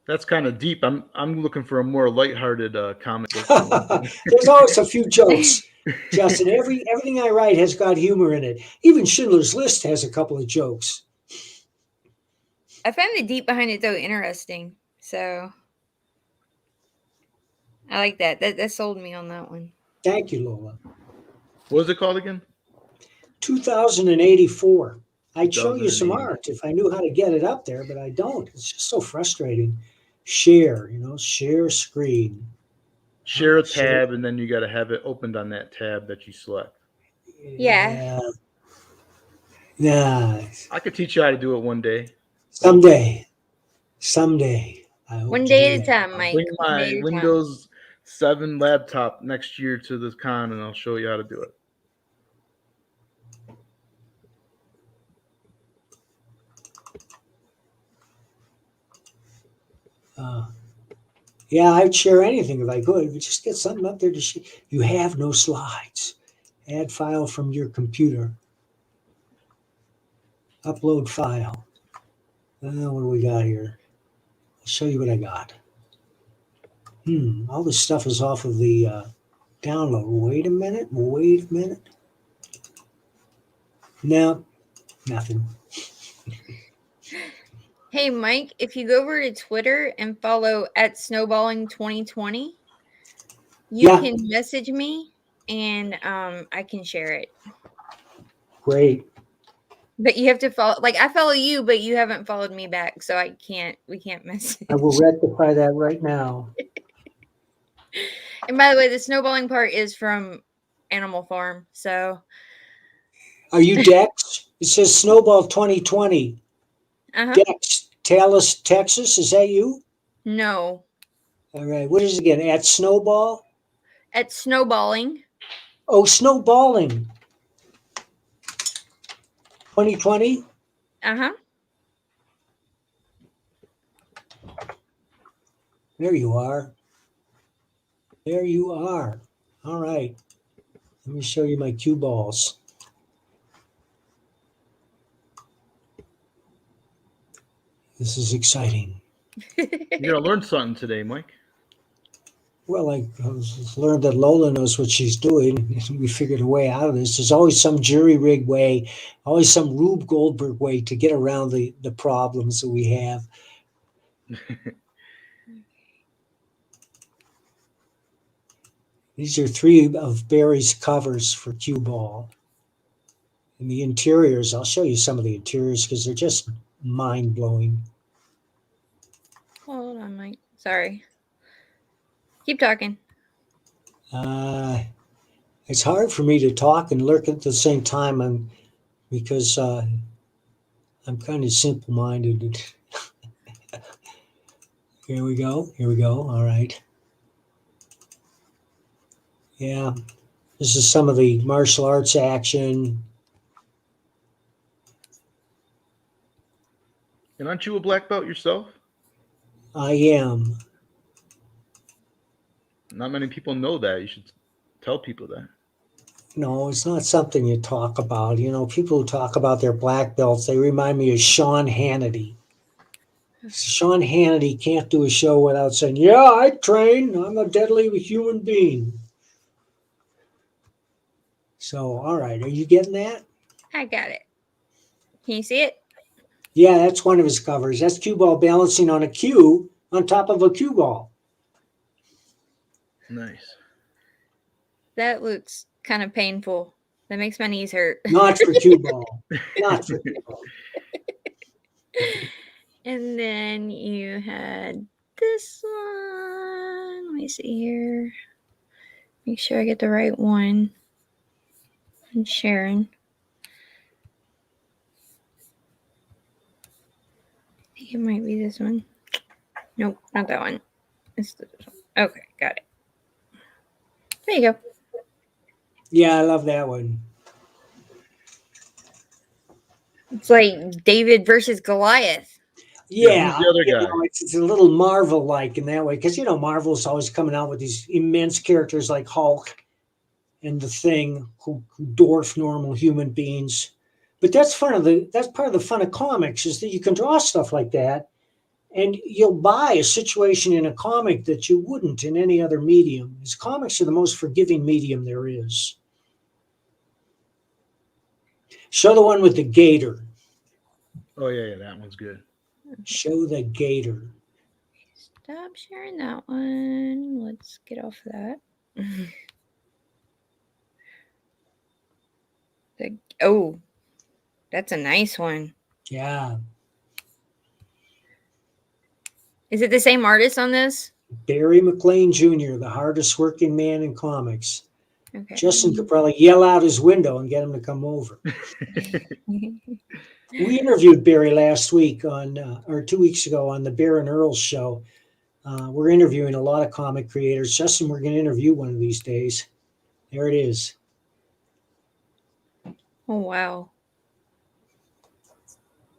That's kind of deep. I'm looking for a more lighthearted comic book. There's always a few jokes, Justin. Everything I write has got humor in it. Even Schindler's List has a couple of jokes. I find the deep behind it though interesting. So I like that. That sold me on that one. Thank you, Lola. What was it called again? 2084. I'd show you some 2080. art if I knew how to get it up there, but I don't. It's just so frustrating. Share, share screen. Share a tab, and then you got to have it opened on that tab that you select. Yeah. Yeah. I could teach you how to do it one day. Someday. I hope One to day do at a that. time, I'll Mike. bring One my day at a time. Windows 7 laptop next year to this con, and I'll show you how to do it. Yeah, I'd share anything if I could. But just get something up there to share. You have no slides. Add file from your computer. Upload file. What do we got here? I'll show you what I got. All this stuff is off of the download. Wait a minute. No, nothing. Hey, Mike, if you go over to Twitter and follow at Snowballing2020, you Yeah. can message me and I can share it. Great. But you have to follow, like, I follow you, but you haven't followed me back, so we can't message. I will rectify that right now. And by the way, the snowballing part is from Animal Farm, so Are you Dex? It says Snowball 2020. Dex, Tallis, Texas. Is that you? no. All right. What is it again? At Snowball? At snowballing. Oh, Snowballing 2020. Uh-huh. There you are. There you are. All right. Let me show you my cue balls. This is exciting. You're gonna learn something today, Mike. Well, I learned that Lola knows what she's doing, and we figured a way out of this. There's always some jury rig way, always some Rube Goldberg way to get around the problems that we have. These are 3 of Barry's covers for cue ball. And the interiors, I'll show you some of the interiors because they're just mind-blowing. Hold on, Mike. Sorry. Keep talking. It's hard for me to talk and lurk at the same time because I'm kind of simple-minded. Here we go. All right. Yeah, this is some of the martial arts action. And aren't you a black belt yourself? I am. Not many people know that. You should tell people that. No, it's not something you talk about. You know, people who talk about their black belts, they remind me of Sean Hannity. Sean Hannity can't do a show without saying, "Yeah, I train. I'm a deadly human being." So, all right. Are you getting that? I got it. Can you see it? Yeah, that's one of his covers. That's cue ball balancing on a cue on top of a cue ball. Nice. That looks kind of painful. That makes my knees hurt. Not for cue ball. Not for cue ball. And then you had this one. Let me see here. Make sure I get the right one. And Sharon. I think it might be this one. Nope, not that one. It's this one. Okay, got it. There you go. Yeah, I love that one. It's like David versus Goliath. Yeah, who's the other guy? It's a little Marvel-like in that way because Marvel's always coming out with these immense characters like Hulk and the Thing, who dwarf normal human beings. But that's part of the fun of comics is that you can draw stuff like that, and you'll buy a situation in a comic that you wouldn't in any other medium. Because comics are the most forgiving medium there is. Show the one with the gator. Oh yeah, that one's good. Show the gator. Stop sharing that one. Let's get off of that. Oh, that's a nice one. Yeah. Is it the same artist on this? Barry Mclean Jr., the hardest working man in comics. Okay. Justin could probably yell out his window and get him to come over. We interviewed Barry last week or 2 weeks ago on the Bear and Earl show. We're interviewing a lot of comic creators. Justin, we're going to interview one of these days. There it is. Oh, wow.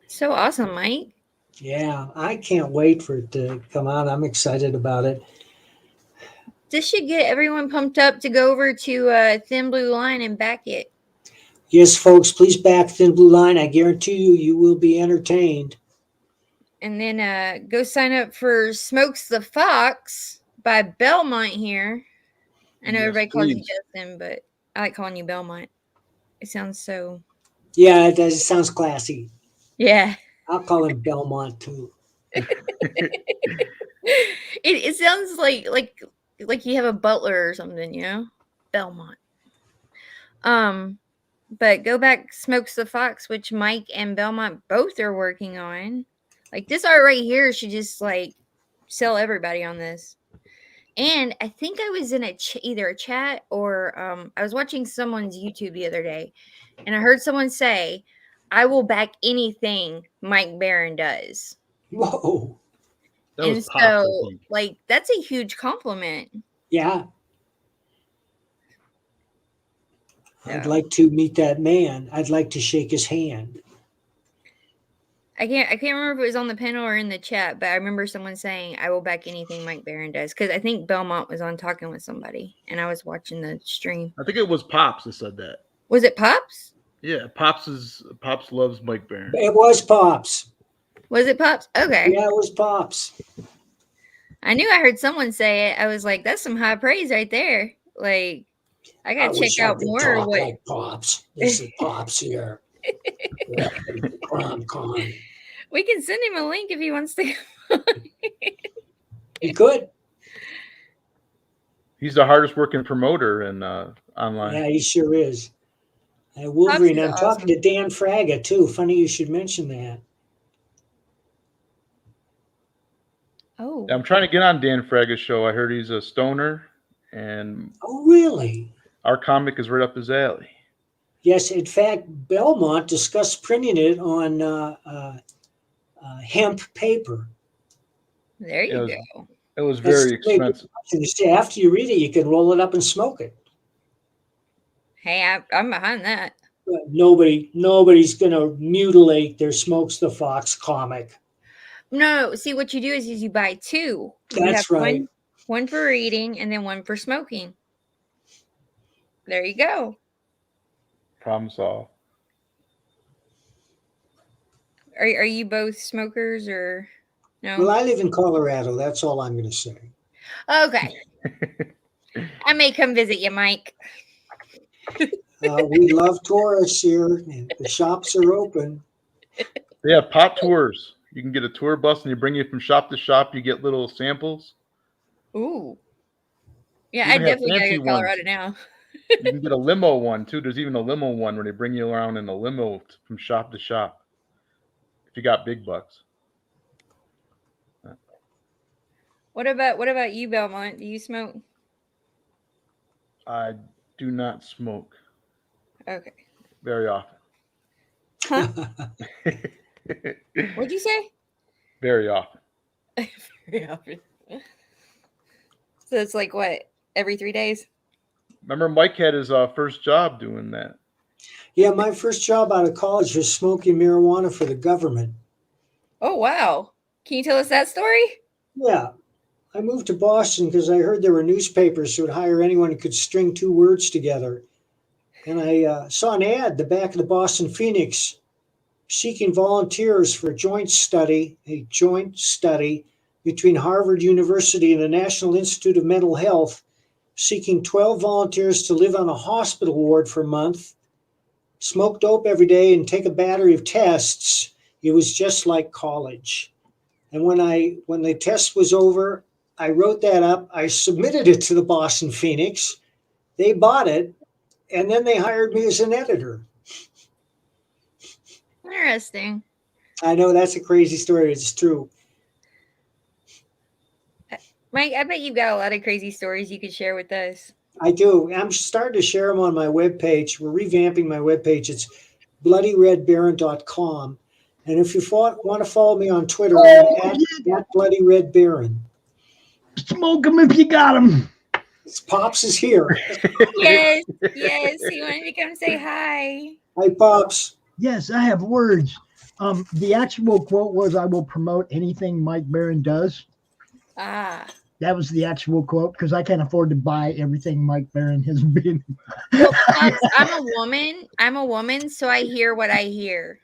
So awesome, Mike. Yeah, I can't wait for it to come out. I'm excited about it. This should get everyone pumped up to go over to Thin Blue Line and back it. Yes, folks, please back Thin Blue Line. I guarantee you will be entertained. And then go sign up for Smokes the Fox by Belmont here. I know everybody calls you Justin, but I like calling you Belmont. It sounds so... Yeah, it does. It sounds classy. Yeah. I'll call him Belmont, too. It sounds like like you have a butler or something, you know? Belmont. But Go Back Smokes the Fox, which Mike and Belmont both are working on. Like this art right here should just like sell everybody on this. And I think I was in either a chat or I was watching someone's YouTube the other day, and I heard someone say, "I will back anything Mike Barron does." Whoa. That was And Pops, I so, think. like, that's a huge compliment. Yeah. I'd So, like to meet that man. I'd like to shake his hand. I can't remember if it was on the panel or in the chat, but I remember someone saying, "I will back anything Mike Barron does," because I think Belmont was on talking with somebody, and I was watching the stream. I think it was Pops that said that. Was it Pops? Yeah, Pops loves Mike Barron. It was Pops. Was it Pops? Okay. Yeah, it was Pops. I knew I heard someone say it. I was like, "That's some high praise right there." Like, I gotta wish check I out could more talk of what. like Pops. This is Pops here. Prom con. We can send him a link if he wants to. He could. He's the hardest working promoter in online. Yeah, he sure is. Wolverine. Pops I'm is talking to Dan Fraga too. Funny you should mention that. Oh, I'm trying to get on Dan Fraga's show. I heard he's a stoner, and Oh, really? our comic is right up his alley. Yes. In fact, Belmont discussed printing it on hemp paper. there you It was- go. It was That's very the way expensive. You see, after you read it, you can roll it up and smoke it. Hey, I'm behind that. But nobody's gonna mutilate their Smokes the Fox comic. No, see what you do is you buy two. You That's have right. one for reading and then one for smoking. There you go. Problem solved. Are you both smokers or no? Well, I live in Colorado. That's all I'm gonna say. Okay. I may come visit you, Mike. We love tourists here. And the shops are open. They have pot tours. You can get a tour bus and they bring you from shop to shop. You get little samples. Ooh. Yeah, You I even have definitely gotta fancy go to Colorado now. You can get a limo one too. There's even a limo one where they bring you around in a limo from shop to shop. If you got big bucks. What about you, Belmont? Do you smoke? I do not smoke Okay. very often. Huh? What'd you say? Very often. Very often. So it's like what? Every 3 days? Remember, Mike had his first job doing that. Yeah, my first job out of college was smoking marijuana for the government. Oh wow. Can you tell us that story? Yeah. I moved to Boston because I heard there were newspapers who would hire anyone who could string two words together. And I saw an ad, the back of the Boston Phoenix, seeking volunteers for a joint study between Harvard University and the National Institute of Mental Health, seeking 12 volunteers to live on a hospital ward for a month, smoke dope every day, and take a battery of tests. It was just like college. And when the test was over, I wrote that up. I submitted it to the Boston Phoenix. They bought it, and then they hired me as an editor. Interesting. I know that's a crazy story. It's true. Mike, I bet you've got a lot of crazy stories you could share with us. I do. I'm starting to share them on my webpage. We're revamping my webpage. It's bloodyredbaron.com. And if you want to follow me on Twitter, I'm at bloodyredbaron. Smoke them if you got them. Pops is here. Yes, yes. He wanted to come say hi. Hi, Pops. Yes, I have words. The actual quote was, "I will promote anything Mike Barron does." Ah. That was the actual quote because I can't afford to buy everything Mike Barron has been. Well, Pops, I'm a woman, so I hear what I hear.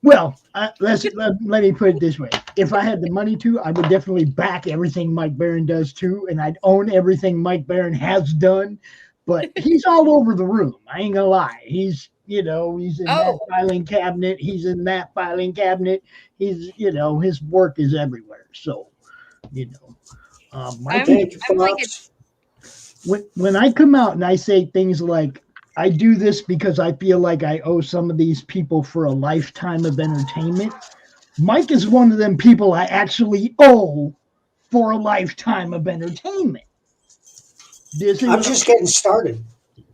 Well, let me put it this way. If I had the money to, I would definitely back everything Mike Barron does too, and I'd own everything Mike Barron has done. But he's all over the room. I ain't gonna lie. He's in that filing cabinet. He's in that filing cabinet. His work is everywhere. So, Mike, I'm like when I come out and I say things like, I do this because I feel like I owe some of these people for a lifetime of entertainment, Mike is one of them people I actually owe for a lifetime of entertainment. I'm just getting started.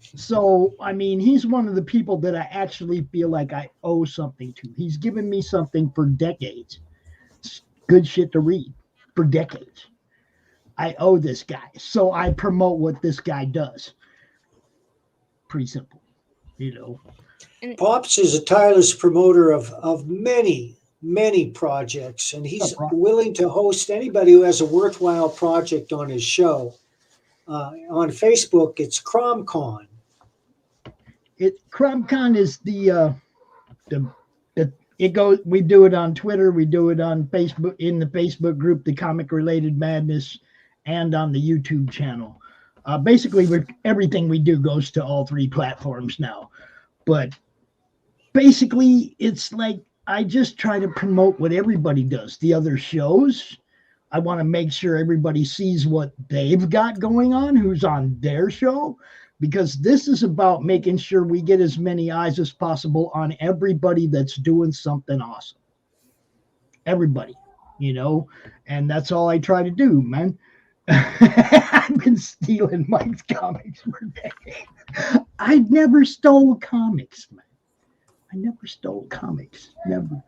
So, I mean, he's one of the people that I actually feel like I owe something to. He's given me something for decades. It's good shit to read for decades. I owe this guy. So I promote what this guy does. Pretty simple, you know. Pops is a tireless promoter of many, many projects, and he's willing to host anybody who has a worthwhile project on his show. On Facebook, it's CromCon. CromCon is it goes. We do it on Twitter. We do it on Facebook, in the Facebook group, the Comic Related Madness, and on the YouTube channel. Basically, everything we do goes to all three platforms now. But basically, it's like I just try to promote what everybody does. The other shows, I want to make sure everybody sees what they've got going on, who's on their show, because this is about making sure we get as many eyes as possible on everybody that's doing something awesome. Everybody, you know, and that's all I try to do, man. I've been stealing Mike's comics for decades. I never stole comics, man. I never stole comics. Never.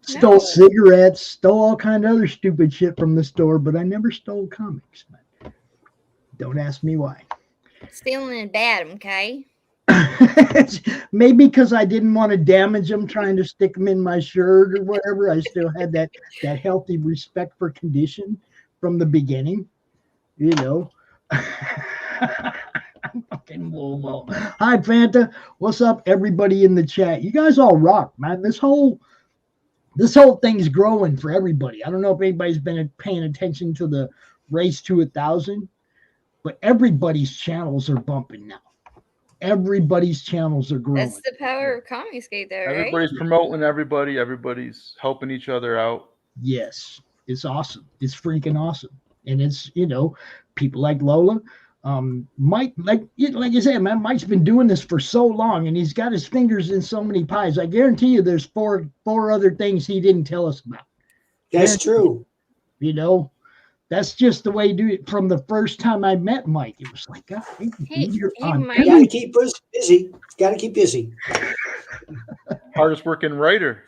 Stole cigarettes, stole all kind of other stupid shit from the store, but I never stole comics, man. Don't ask me why. Stealing is bad, okay? Maybe because I didn't want to damage them trying to stick them in my shirt or whatever. I still had that healthy respect for condition from the beginning, you know. Fucking Lola. Hi, Fanta. What's up, everybody in the chat? You guys all rock, man. This whole thing's growing for everybody. I don't know if anybody's been paying attention to the race to 1,000, but everybody's channels are bumping now. Everybody's channels are growing. That's the power of Comicsgate, though, right? Everybody's promoting everybody. Everybody's helping each other out. Yes, it's awesome. It's freaking awesome. And it's, you know, people like Lola, Mike, like you said, man, Mike's been doing this for so long, and he's got his fingers in so many pies. I guarantee you, there's four other things he didn't tell us about. That's true. You know, that's just the way you do it. From the first time I met Mike, it was like, God, you're on. Mike. You gotta keep busy. Gotta keep busy. Hardest working writer.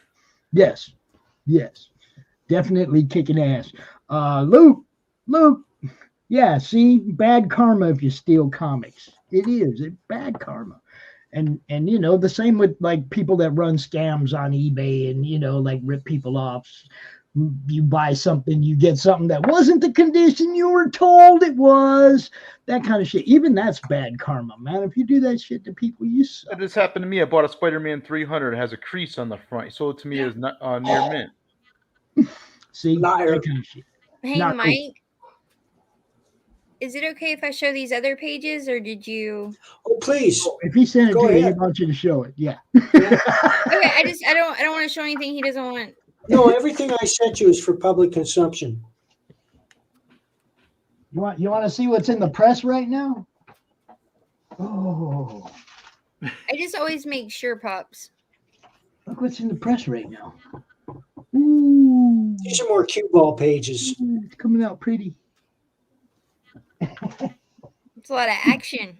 Yes, definitely kicking ass. Luke. Yeah, see, bad karma if you steal comics. It's bad karma. And you know, the same with like people that run scams on eBay and, you know, like rip people off. You buy something, you get something that wasn't the condition you were told it was. That kind of shit. Even that's bad karma, man. If you do that shit to people, you suck. This happened to me. I bought a Spider-Man 300. It has a crease on the front. He sold it to me as near mint. See, Liar. that kind of shit. Hey, Not Mike. cool. Is it okay if I show these other pages, or did you? Oh, please. If he sent it Go to you, he ahead. wants you to show it. Yeah. Okay, I don't want to show anything he doesn't want. No, everything I sent you is for public consumption. You want to see what's in the press right now? Oh, I just always make sure, Pops. look what's in the press right now. Ooh, These are more cue ball pages. it's coming out pretty. It's a lot of action.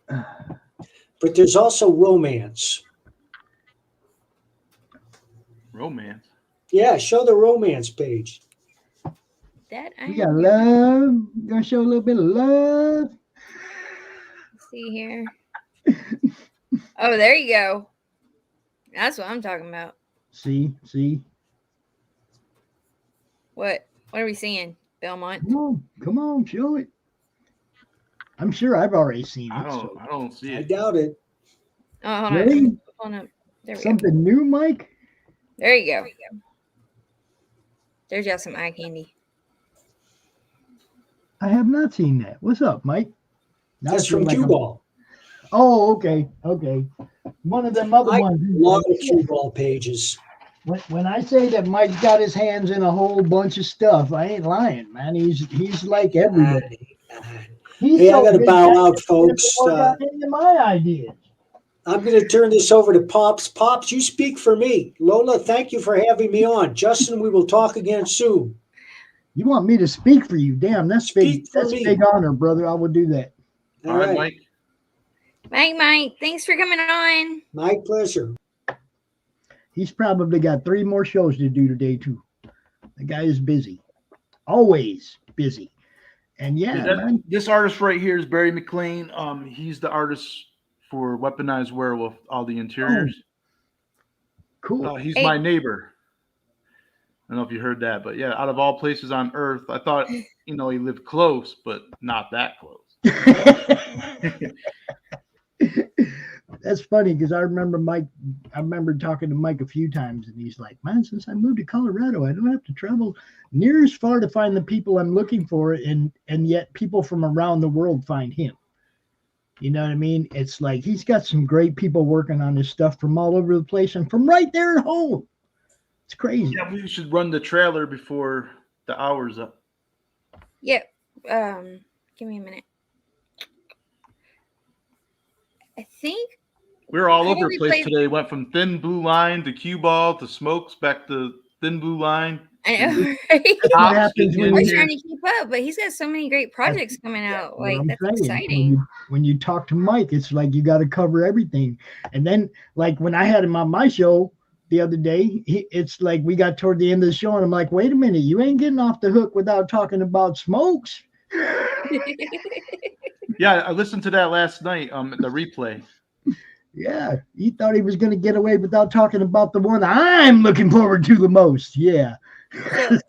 But there's also romance. Romance. Yeah, show the romance page. That I We got love. Gonna show a little bit of love. see here. Oh, there you go. That's what I'm talking about. See. What are we seeing, Belmont? Come on, show it. I'm sure I've already seen it. I don't see I it. doubt it. Oh, hold Really? on. Hold up. There we go. Something new, Mike? There you go. There's just some eye candy. I have not seen that. What's up, Mike? Now That's I feel from like cue I'm- ball. Oh, okay. One of them other I ones. love the cue ball pages. When I say that Mike's got his hands in a whole bunch of stuff, I ain't lying, man. He's like everybody. He's Hey, I so got to busy, bow I out, can't folks. work on any of my ideas. I'm going to turn this over to Pops. Pops, you speak for me. Lola, thank you for having me on. Justin, we will talk again soon. You want me to speak for you? Damn, that's big. Speak for That's me. big honor, brother. I will do that. All right, Mike. Mike, thanks for coming on. My pleasure. He's probably got 3 more shows to do today too. The guy is busy, always busy. And man. This artist right here is Barry Mclean. He's the artist for Weaponized Werewolf, all the interiors. Cool. He's my neighbor. I don't know if you heard that, but yeah, out of all places on earth, I thought, he lived close, but not that close. That's funny because I remember talking to Mike a few times, and he's like, man, since I moved to Colorado, I don't have to travel near as far to find the people I'm looking for, and yet people from around the world find him. You know what I mean? It's like he's got some great people working on his stuff from all over the place and from right there at home. It's crazy. Yeah, we should run the trailer before the hour's up. Yeah. Give me a minute. I think we're all over the place today. Went from Thin Blue Line to Cue Ball to Smokes back to Thin Blue Line. I know, right? What happens when I was trying to keep up, but he's got so many great projects coming out. Like, that's exciting. When you talk to Mike, it's like you got to cover everything. And then, like when I had him on my show the other day, it's like we got toward the end of the show, and I'm like, wait a minute, you ain't getting off the hook without talking about Smokes. Yeah, I listened to that last night, the replay. Yeah, he thought he was going to get away without talking about the one I'm looking forward to the most. Yeah. So,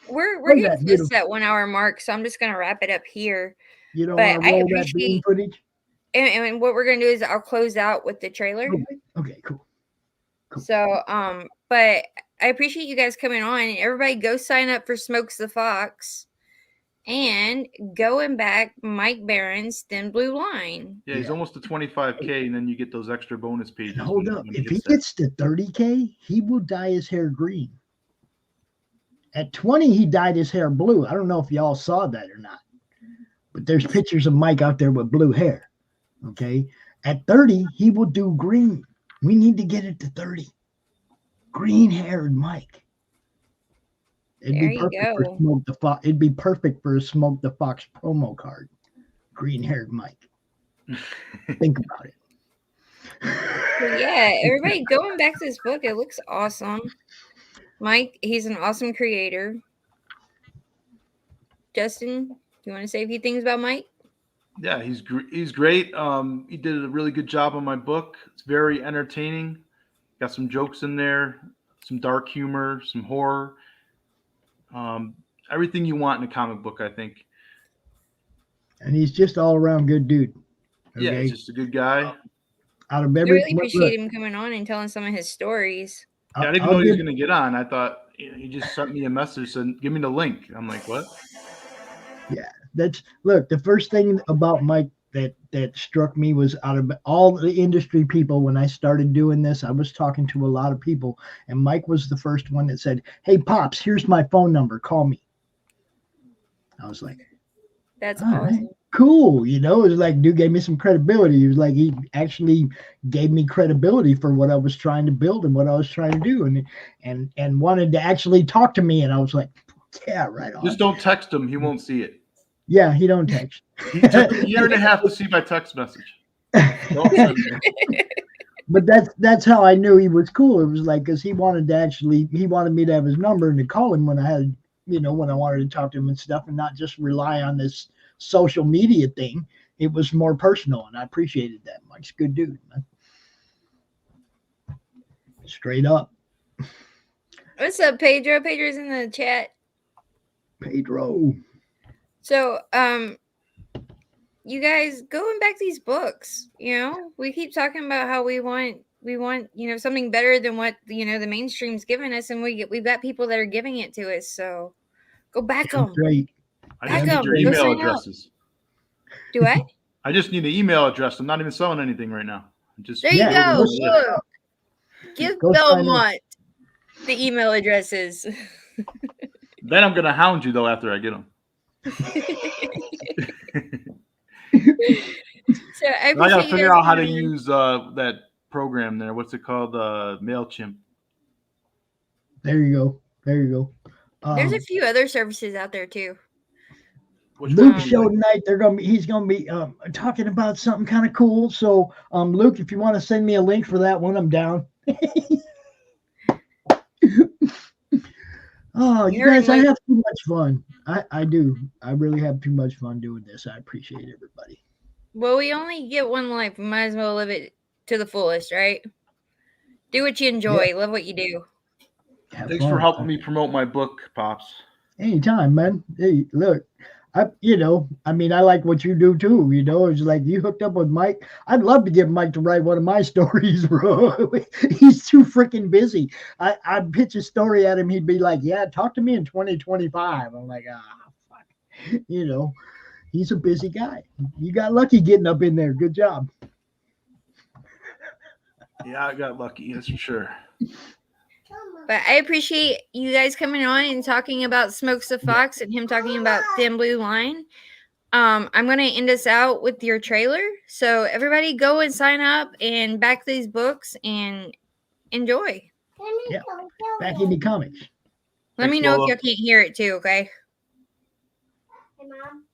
we're getting close to that 1 hour mark, so I'm just going to wrap it up here. You don't want to roll that beam footage? And what we're going to do is I'll close out with the trailer. Okay, cool. So, but I appreciate you guys coming on. Everybody go sign up for Smokes the Fox. And going back Mike Barron's Thin Blue Line. Yeah, he's almost to 25K, and then you get those extra bonus pages. And hold up. If he gets to 30K, he will dye his hair green. At 20, he dyed his hair blue. I don't know if y'all saw that or not. But there's pictures of Mike out there with blue hair. Okay. At 30, he will do green. We need to get it to 30. Green-haired Mike. It'd be perfect for Smoke the Fox. It'd be perfect for a Smoke the Fox promo card. Green-haired Mike. Think about it. So yeah, everybody going back to this book. It looks awesome. Mike, he's an awesome creator. Justin, you want to say a few things about Mike? Yeah, he's great. He did a really good job on my book. It's very entertaining. Got some jokes in there, some dark humor, some horror. Everything you want in a comic book, I think. And he's just all around good dude. Okay? Yeah, he's just a good guy. Out of I really appreciate him coming on and telling some of his stories. Yeah, I didn't know he was going to get on. I thought he just sent me a message and give me the link. I'm like, what? Yeah, the first thing about Mike that struck me was out of all the industry people, when I started doing this, I was talking to a lot of people, and Mike was the first one that said, hey, Pops, here's my phone number. Call me. I was like, that's awesome. Right, cool. It was like, dude gave me some credibility. He was like, he actually gave me credibility for what I was trying to build and what I was trying to do, and wanted to actually talk to me. And I was like, yeah, right on. Just don't text him. He won't see it. Yeah, he don't text. He took a year and a half to see my text message. But that's how I knew he was cool. It was like, because he wanted me to have his number and to call him when I had, when I wanted to talk to him and stuff, and not just rely on this social media thing. It was more personal, and I appreciated that. Mike's a good dude, man. Straight up. What's up, Pedro? Pedro's in the chat. Pedro. So, you guys going back these books, we keep talking about how we want, something better than what, the mainstream's giving us. And we've got people that are giving it to us. So go back them. Great. I just need your email addresses. Do I? I just need an email address. I'm not even selling anything right now. There you go. Look. Give Go sign up. Belmont the email addresses. Then I'm gonna hound you though after I get them. So I I appreciate gotta you figure guys out how to coming on. use that program there. What's it called? Mailchimp. There you go. There you go. There's a few other services out there too. Which Luke one do you show like? tonight. He's gonna be talking about something kind of cool. So Luke, if you want to send me a link for that one, I'm down. Oh, you You heard him, guys, I Luke. have too much fun. I do. I really have too much fun doing this. I appreciate everybody. Well, we only get one life. We might as well live it to the fullest, right? Do what you enjoy. Love what you do. Have Thanks for fun. helping me promote my book, Pops. Anytime, man. Hey, look, I I like what you do too. It's like you hooked up with Mike. I'd love to get Mike to write one of my stories, bro. He's too freaking busy. I'd pitch a story at him. He'd be like, "Yeah, talk to me in 2025." I'm like, fuck. He's a busy guy. You got lucky getting up in there. Good job. Yeah, I got lucky. That's for sure. But I appreciate you guys coming on and talking about Smokes the Fox and him talking about Thin Blue Line. I'm going to end us out with your trailer. So everybody go and sign up and back these books and enjoy. Yeah. Back into comics. Let me Thanks, know Lola. if y'all can't hear it too, okay? Hey, Mom.